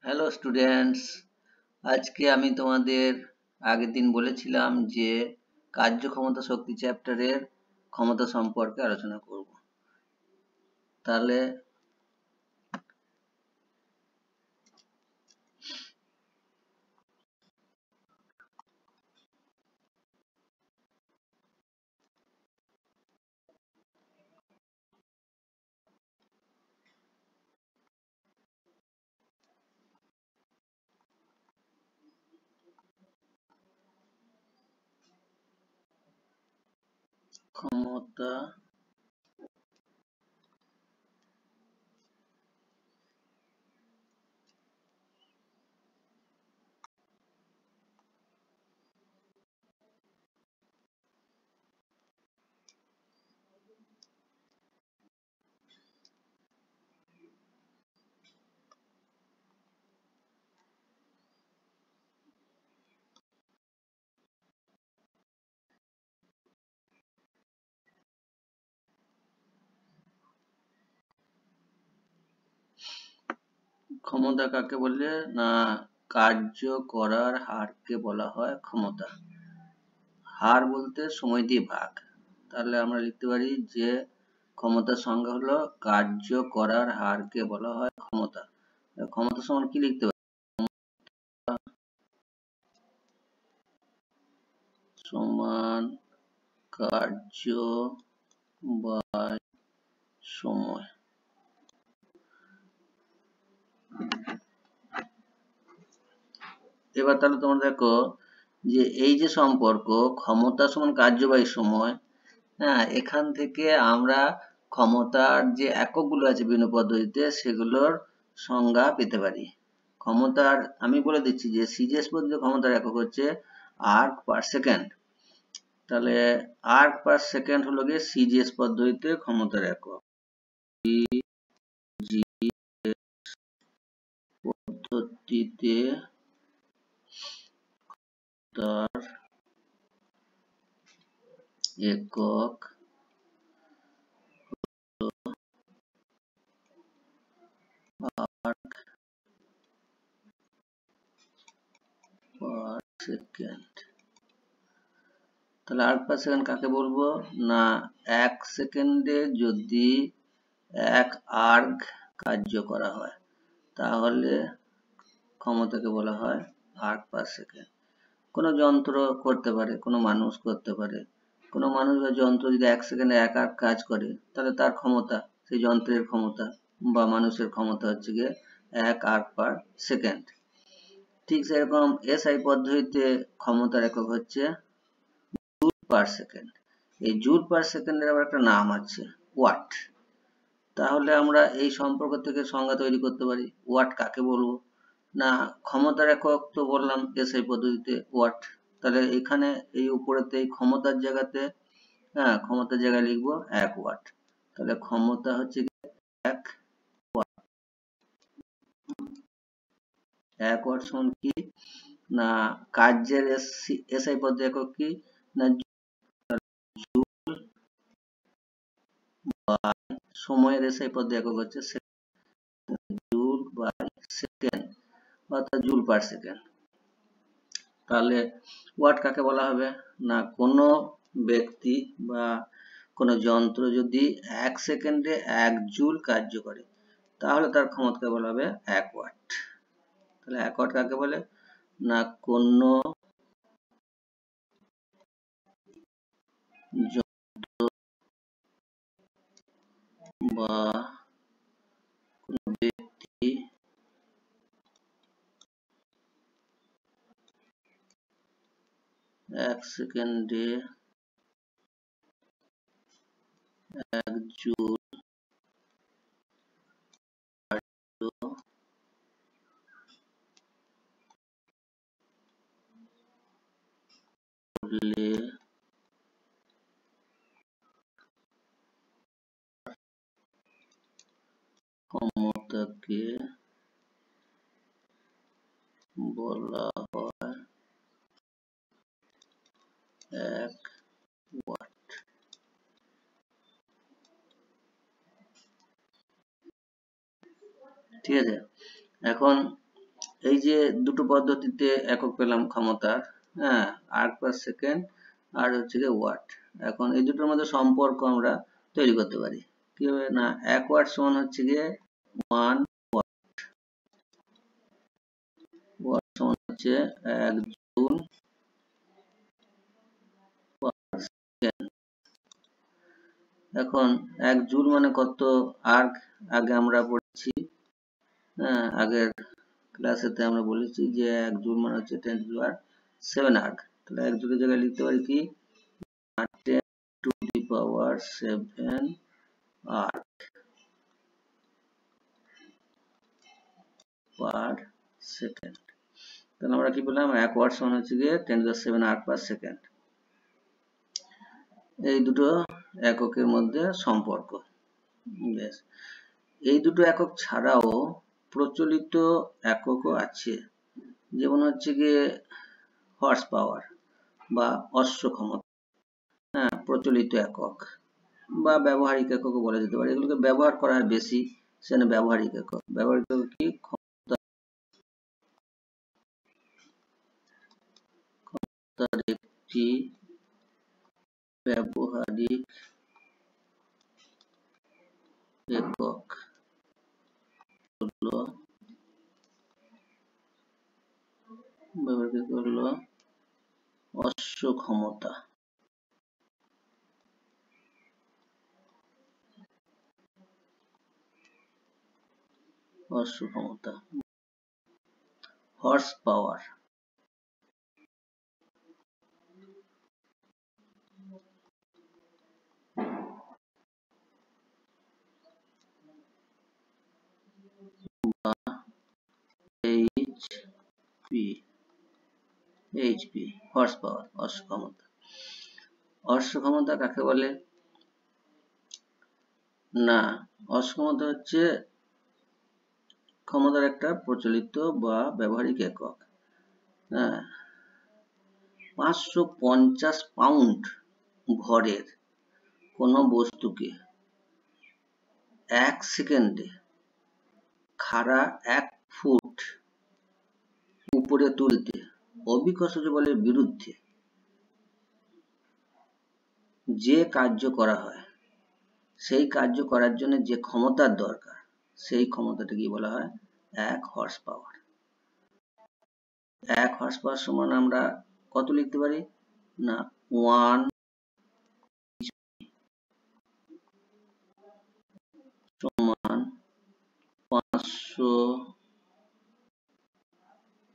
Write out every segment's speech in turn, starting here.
Hello students, আজকে আমি তোমাদের আগের দিন বলেছিলাম যে কার্যক্ষমতা শক্তি চ্যাপ্টারের ক্ষমতা সম্পর্কে আলোচনা করব। তাহলে ক্ষমতা ক্ষমতা কাকে বলে না, কার্য করার হারকে বলা হয় ক্ষমতা। হার বলতে সময় দিয়ে ভাগ। তাহলে আমরা লিখতে পারি যে ক্ষমতার সংজ্ঞা হলো কার্য করার হারকে বলা হয় ক্ষমতা। ক্ষমতা সমান কি লিখতে পারি? সমান কার্য বাই সময়। এবার তাহলে তোমরা দেখো যে এই যে সম্পর্ক ক্ষমতা সমান কার্য বাই সময়, হ্যাঁ, এখান থেকে আমরা ক্ষমতার যে এককগুলো আছে বিভিন্ন পদ্ধতিতে সেগুলোর সংজ্ঞা পেতে পারি। ক্ষমতার আমি বলে দিচ্ছি যে সিজিএস পদ্ধতিতে ক্ষমতার একক হচ্ছে আর্ক পার সেকেন্ড। তাহলে আর্ক পার সেকেন্ড হলো গিয়ে সিজিএস পদ্ধতিতে ক্ষমতার একক। পদ্ধতিতে তার একক আর্ক পার সেকেন্ড। তাহলে আর্ক পার সেকেন্ড কাকে বলবো না, এক সেকেন্ডে যদি এক আর্ক কার্য করা হয় তাহলে ক্ষমতাকে বলা হয় আর্ক পার সেকেন্ড। কোনো যন্ত্র করতে পারে, কোনো মানুষ করতে পারে। কোনো মানুষ বা যন্ত্র যদি এক সেকেন্ডে এক আর্ক কাজ করে তাহলে তার ক্ষমতা, সেই যন্ত্রের ক্ষমতা বা মানুষের ক্ষমতা হচ্ছে গিয়ে এক আর্ক পার সেকেন্ড। ঠিক সেরকম এসআই পদ্ধতিতে ক্ষমতার একক হচ্ছে জুল পার সেকেন্ড। এই জুল পার সেকেন্ডের আবার একটা নাম আছে ওয়াট। তাহলে আমরা এই সম্পর্ক থেকে সংজ্ঞা তৈরি করতে পারি। ওয়াট কাকে বলবো না, ক্ষমতার একক তো বললাম এসআই পদ্ধতিতে ওয়াট। তাহলে এখানে এই উপরেতে এই ক্ষমতার জায়গাতে, হ্যাঁ, ক্ষমতার জায়গায় লিখবো 1 ওয়াট। তাহলে ক্ষমতা হচ্ছে 1 ওয়াট। 1 ওয়াট সমান কি না, কার্যের এসআই পদ্ধতির একক কি না, জুল বাই সময়ের এসআই পদ্ধতির একক হচ্ছে জুল বাই সেকেন্ড, অর্থাৎ জুল পার সেকেন্ড। তাহলে ওয়াট কাকে বলা হবে না, কোনো ব্যক্তি বা কোনো যন্ত্র যদি 1 সেকেন্ডে 1 জুল কার্য করে তাহলে তার ক্ষমতাকে বলা হবে 1 ওয়াট। তাহলে 1 ওয়াট কাকে বলে না, কোনো যন্ত্র বা কোনো ব্যক্তি 1 সেকেন্ডে 1 জুল করলে ক্ষমতাকে বলা হয় 1 ওয়াট। ঠিক আছে, এখন এই যে দুটো পদ্ধতিতে একক পেলাম ক্ষমতার, হ্যাঁ, আর্ক পার সেকেন্ড আর হচ্ছে গিয়ে ওয়াট। এখন এই দুটোর মধ্যে সম্পর্ক আমরা তৈরি করতে পারি কিভাবে, না 1 ওয়াট সমান হচ্ছে গিয়ে 1 ওয়াট সমান হচ্ছে 1 জুল পার সেকেন্ড। এখন 1 জুল মানে কত আর্ক, আগে আমরা পড়েছি, হ্যাঁ, আগের ক্লাসেতে আমরা বলেছি যে 1 জুল মানে হচ্ছে 10 টু দি পাওয়ার 7 আর্ক। তাহলে 1 জুলের জায়গায় লিখতে পারি কি 10 to the power 7 arc per second. তাহলে আমরা কি পেলাম, 1 ওয়াট সমান হচ্ছে গিয়ে 10 to the 7 arc per second. এই দুটো এককের মধ্যে সম্পর্ক। বেশ, এই দুটো একক ছাড়াও প্রচলিত এককও আছে, যেমন হচ্ছে গিয়ে হর্স পাওয়ার বা অশ্ব ক্ষমতা, হ্যাঁ, প্রচলিত একক বা ব্যবহারিক এককও বলা যেতে পারে। এগুলোকে ব্যবহার করা হয় বেশি, সেখানে ব্যবহারিক একক। ব্যবহারিক একক কি, ক্ষমতার একটি ব্যবহারিক একক হলো অশ্ব ক্ষমতা। অশ্ব ক্ষমতা, horse power. HP horse power, অশ্ব ক্ষমতা। অশ্ব ক্ষমতা কাকে বলে, না অশ্ব ক্ষমতা হচ্ছে ক্ষমতার একটা প্রচলিত বা ব্যবহারিক একক। হ্যাঁ, 550 পাউন্ড ভরের কোনো বস্তুকে 1 সেকেন্ডে খাড়া 1 ফুট উপরে তুলতে অভিকর্ষজ বলের বিরুদ্ধে যে কার্য করা হয়, সেই কার্য করার জন্য যে ক্ষমতার দরকার, সেই ক্ষমতাটা কি বলা হয়, 1 হর্স পাওয়ার। 1 হর্স পাওয়ার সমান আমরা কত লিখতে পারি, না 1 সমান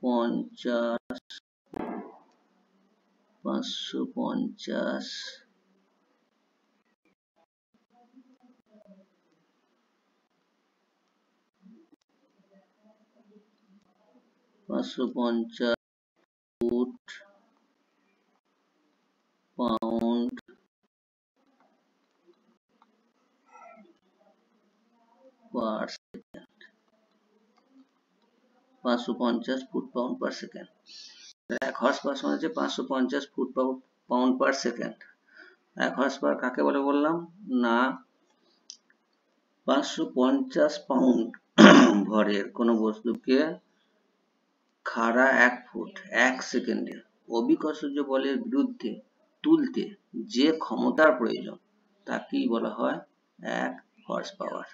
550 foot pound per second. 550 foot pound per second. 1 horsepower সমান হচ্ছে 550 foot pound per second. 1 horse power কাকে বলে বললাম, না 550 পাউন্ড ভরের কোনো বস্তুকে খাড়া 1 ফুট 1 সেকেন্ডে অভিকর্ষজ বলের বিরুদ্ধে তুলতে যে ক্ষমতার প্রয়োজন তাকেই বলা হয় 1 হর্স পাওয়ার।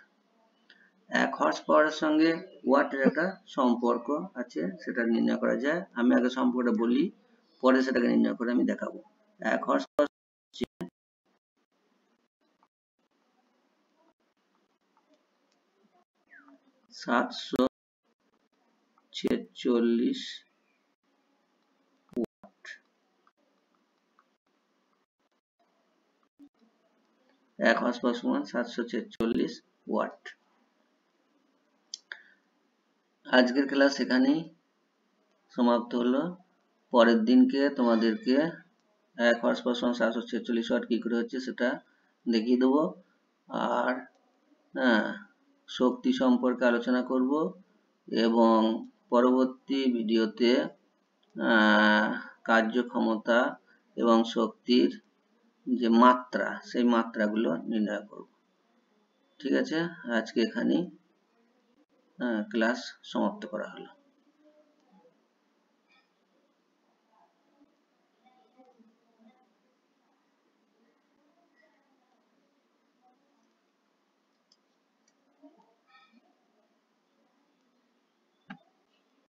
1 হর্স পাওয়ারের সঙ্গে ওয়াটের একটা সম্পর্ক আছে, সেটা নির্ণয় করা যায়। আমি আগে সম্পর্কটা বলি, পরে সেটাকে নির্ণয় করে আমি দেখাবো। 1 horsepower 746 watt. 1 horsepower সমান 746 ওয়াট। আজকের ক্লাস এখানেই সমাপ্ত হলো। পরের দিনকে তোমাদেরকে 1 হর্স পাওয়ার সমান 746 ওয়াট কি করে হচ্ছে সেটা দেখিয়ে দেবো। আর হ্যাঁ, শক্তি সম্পর্কে আলোচনা করব এবং পরবর্তী ভিডিওতে কার্যক্ষমতা এবং শক্তির যে মাত্রা, সেই মাত্রাগুলো নির্ণয় করব। ঠিক আছে, আজকে এখানেই ক্লাস সমাপ্ত করা হলো।